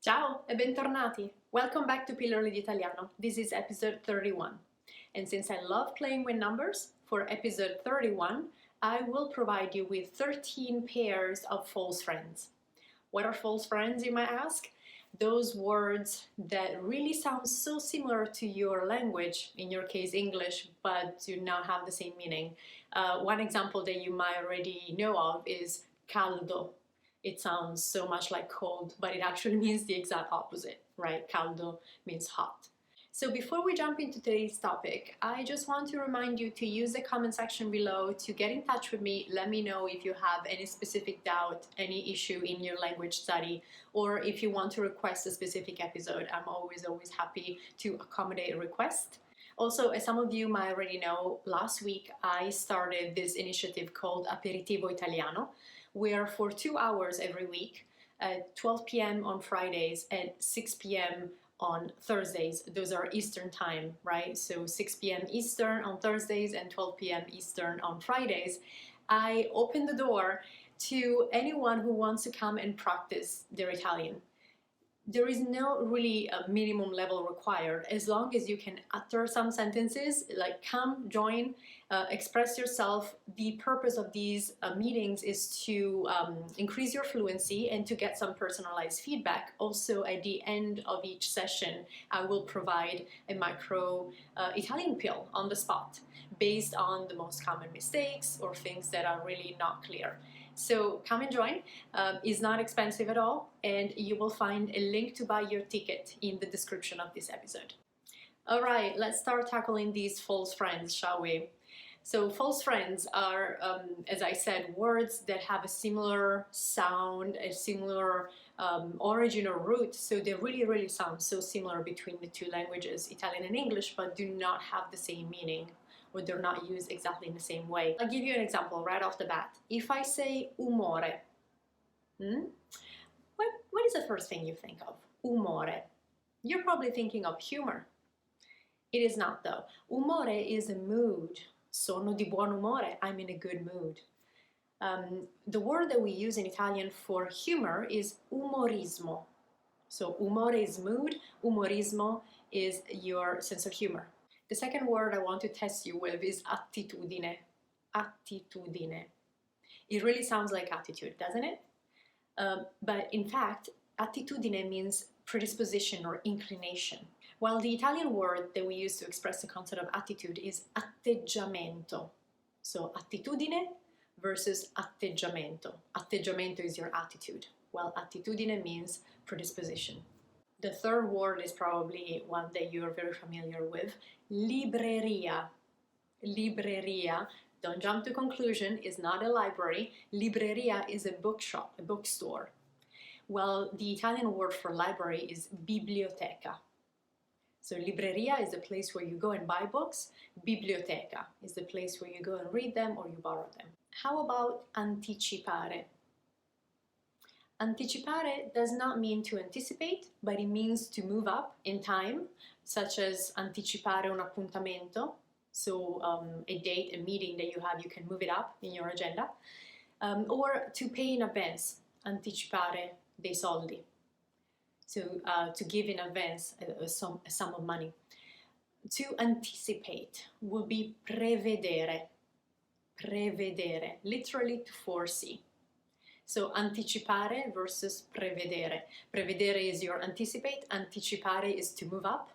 Ciao e bentornati! Welcome back to PILLOLE D'ITALIANO. This is episode 31. And since I love playing with numbers, for episode 31, I will provide you with 13 pairs of false friends. What are false friends, you might ask? Those words that really sound so similar to your language, in your case English, but do not have the same meaning. One example that you might already know of is caldo. It sounds so much like cold, but it actually means the exact opposite, right? Caldo means hot. So before we jump into today's topic, I just want to remind you to use the comment section below to get in touch with me. Let me know if you have any specific doubt, any issue in your language study, or if you want to request a specific episode. I'm always happy to accommodate a request. Also, as some of you might already know, last week I started this initiative called Peritivo Italiano, where for 2 hours every week, at 12 p.m. on Fridays and 6 p.m. on Thursdays, those are Eastern time, right? So 6 p.m. Eastern on Thursdays and 12 p.m. Eastern on Fridays, I open the door to anyone who wants to come and practice their Italian. There is no really a minimum level required, as long as you can utter some sentences, like come, join, express yourself. The purpose of these meetings is to increase your fluency and to get some personalized feedback. Also, at the end of each session, I will provide a micro Italian pill on the spot, based on the most common mistakes or things that are really not clear. So come and join. It's not expensive at all, and you will find a link to buy your ticket in the description of this episode. All right, let's start tackling these false friends, shall we? So false friends are, as I said, words that have a similar sound, a similar origin or root, so they really sound so similar between the two languages, Italian and English, but do not have the same meaning, or they're not used exactly in the same way. I'll give you an example right off the bat. If I say umore, what is the first thing you think of? Umore. You're probably thinking of humor. It is not, though. Umore is a mood. Sono di buon umore. I'm in a good mood. The word that we use in Italian for humor is umurismo. So umore is mood, umurismo is your sense of humor. The second word I want to test you with is attitudine. Attitudine. It really sounds like attitude, doesn't it? But in fact, attitudine means predisposition or inclination, while the Italian word that we use to express the concept of attitude is atteggiamento. So attitudine versus atteggiamento. Atteggiamento is your attitude, while attitudine means predisposition. The third word is probably one that you're very familiar with, libreria. Libreria, don't jump to conclusion, is not a library. Libreria is a bookshop, a bookstore. Well, the Italian word for library is biblioteca. So libreria is the place where you go and buy books. Biblioteca is the place where you go and read them or you borrow them. How about anticipare? Anticipare does not mean to anticipate, but it means to move up in time, such as anticipare un appuntamento. So a date, a meeting that you have, you can move it up in your agenda. Or to pay in advance, anticipare dei soldi. So to give in advance a sum of money. To anticipate would be prevedere. Prevedere, literally to foresee. So anticipare versus prevedere. Prevedere is your anticipate, anticipare is to move up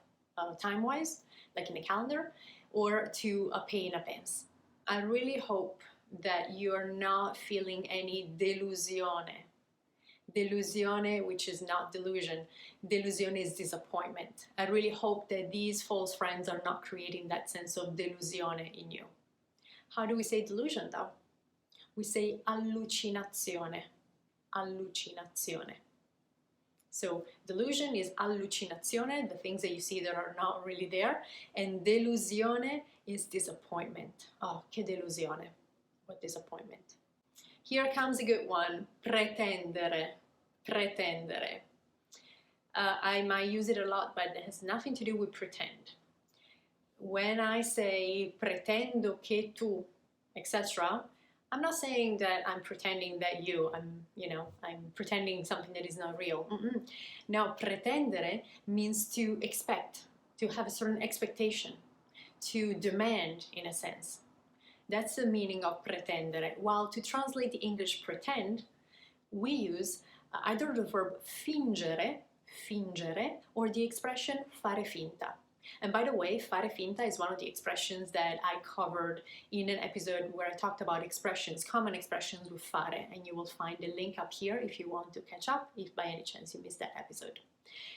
time-wise, like in a calendar, or to pay in advance. I really hope that you're not feeling any delusione. Delusione, which is not delusion. Delusione is disappointment. I really hope that these false friends are not creating that sense of delusione in you. How do we say delusion, though? We say allucinazione. Allucinazione. So delusion is allucinazione, the things that you see that are not really there, and delusione is disappointment. Oh, che delusione. What disappointment. Here comes a good one, pretendere. Pretendere. I might use it a lot, but it has nothing to do with pretend. When I say pretendo che tu, etc., I'm not saying that I'm pretending that I'm pretending something that is not real. Now, pretendere means to expect, to have a certain expectation, to demand in a sense. That's the meaning of pretendere. While to translate the English pretend, we use either the verb fingere, or the expression fare finta. And by the way, fare finta is one of the expressions that I covered in an episode where I talked about expressions, common expressions with fare, and you will find the link up here if you want to catch up, if by any chance you missed that episode.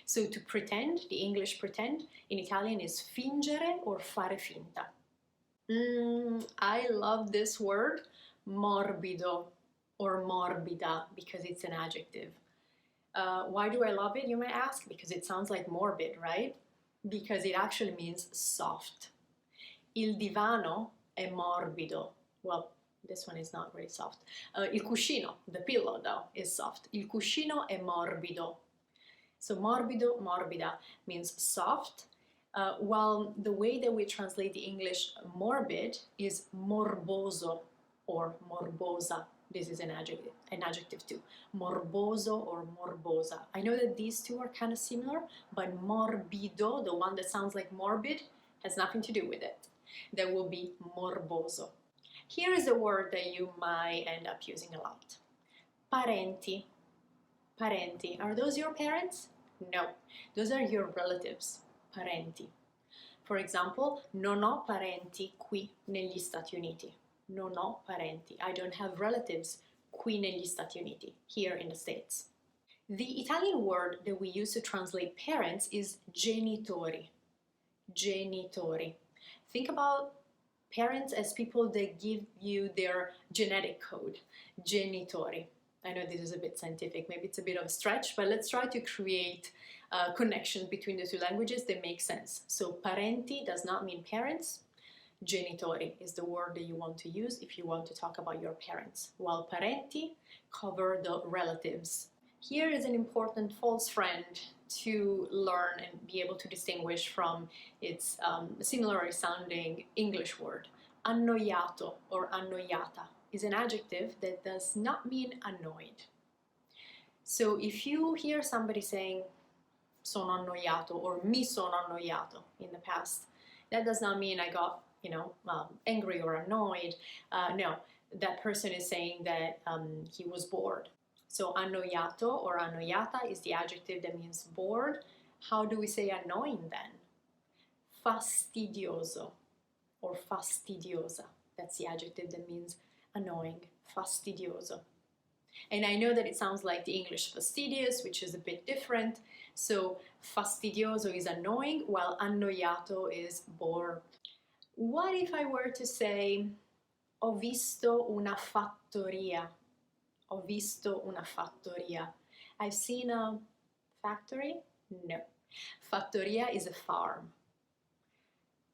So to pretend, the English pretend, in Italian is fingere or fare finta. I love this word, morbido or morbida, because it's an adjective. Why do I love it, you may ask? Because it sounds like morbid, right? Because it actually means soft. Il divano è morbido. Well, this one is not really soft. Il cuscino, the pillow though, is soft. Il cuscino è morbido. So morbido, morbida means soft, while the way that we translate the English morbid is morboso or morbosa. This is an adjective too. Morboso or morbosa. I know that these two are kind of similar, but morbido, the one that sounds like morbid, has nothing to do with it. That will be morboso. Here is a word that you might end up using a lot. Parenti. Parenti. Are those your parents? No. Those are your relatives. Parenti. For example, non ho parenti qui negli Stati Uniti. Non ho parenti. I don't have relatives qui negli Stati Uniti, here in the States. The Italian word that we use to translate parents is genitori. Genitori. Think about parents as people that give you their genetic code. Genitori. I know this is a bit scientific, maybe it's a bit of a stretch, but let's try to create connections between the two languages that make sense. So parenti does not mean parents. Genitori is the word that you want to use if you want to talk about your parents, while parenti cover the relatives. Here is an important false friend to learn and be able to distinguish from its similar sounding English word. Annoiato or annoiata is an adjective that does not mean annoyed. So if you hear somebody saying sono annoiato or mi sono annoiato in the past, that does not mean I got angry or annoyed. No, that person is saying that he was bored. So annoiato or annoiata is the adjective that means bored. How do we say annoying then? Fastidioso or fastidiosa. That's the adjective that means annoying. Fastidioso. And I know that it sounds like the English fastidious, which is a bit different. So fastidioso is annoying, while annoiato is bored. What if I were to say, ho visto una fattoria? Ho visto una fattoria. I've seen a factory? No. Fattoria is a farm.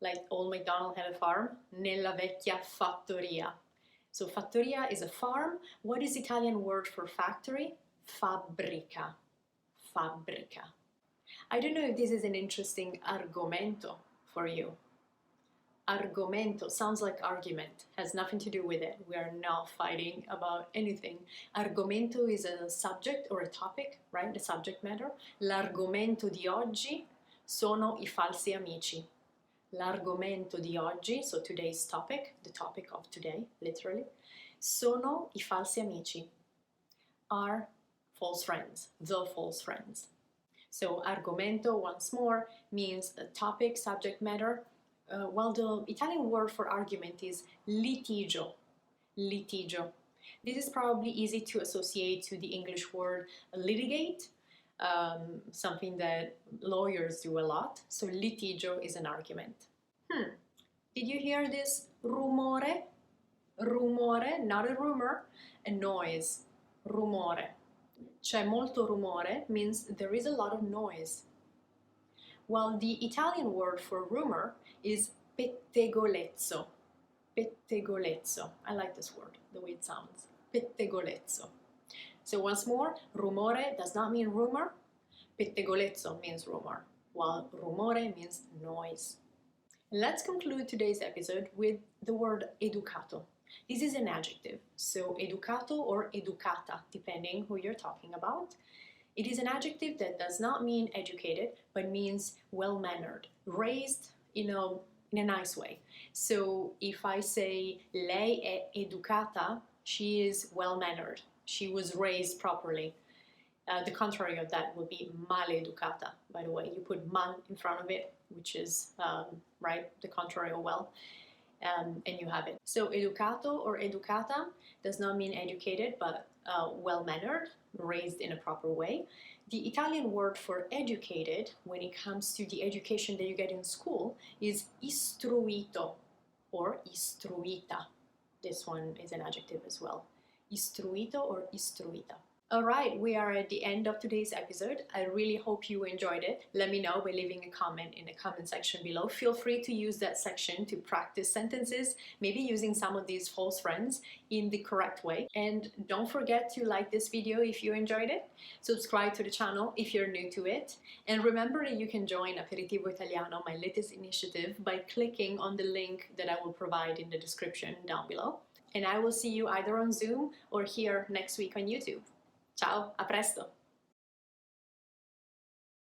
Like old MacDonald had a farm, nella vecchia fattoria. So fattoria is a farm. What is the Italian word for factory? Fabbrica. Fabbrica. I don't know if this is an interesting argumento for you. Argumento sounds like argument, has nothing to do with it. We are not fighting about anything. Argomento is a subject or a topic, right? The subject matter. L'argomento di oggi sono i falsi amici. L'argomento di oggi, so today's topic, the topic of today, literally, sono i falsi amici, are false friends, the false friends. So argomento, once more, means a topic, subject matter, while the Italian word for argument is litigio. Litigio. This is probably easy to associate to the English word litigate, something that lawyers do a lot. So litigio is an argument. Did you hear this rumore? Rumore, not a rumor, a noise. Rumore. C'è molto rumore means there is a lot of noise. While the Italian word for rumor is pettegolezzo. Pettegolezzo. I like this word, the way it sounds. Pettegolezzo. So once more, rumore does not mean rumor. Pettegolezzo means rumor, while rumore means noise. Let's conclude today's episode with the word educato. This is an adjective, so educato or educata, depending who you're talking about. It is an adjective that does not mean educated, but means well-mannered, raised in a nice way. So if I say lei è educata, she is well-mannered. She was raised properly. The contrary of that would be maleducata, by the way. You put mal in front of it, which is, right, the contrary of well, and you have it. So educato or educata does not mean educated, but well-mannered, raised in a proper way. The Italian word for educated, when it comes to the education that you get in school, is istruito or istruita. This one is an adjective as well. Istruito or istruita. Alright, we are at the end of today's episode. I really hope you enjoyed it. Let me know by leaving a comment in the comment section below. Feel free to use that section to practice sentences, maybe using some of these false friends in the correct way. And don't forget to like this video if you enjoyed it. Subscribe to the channel if you're new to it. And remember that you can join Aperitivo Italiano, my latest initiative, by clicking on the link that I will provide in the description down below. And I will see you either on Zoom or here next week on YouTube. Ciao, a presto!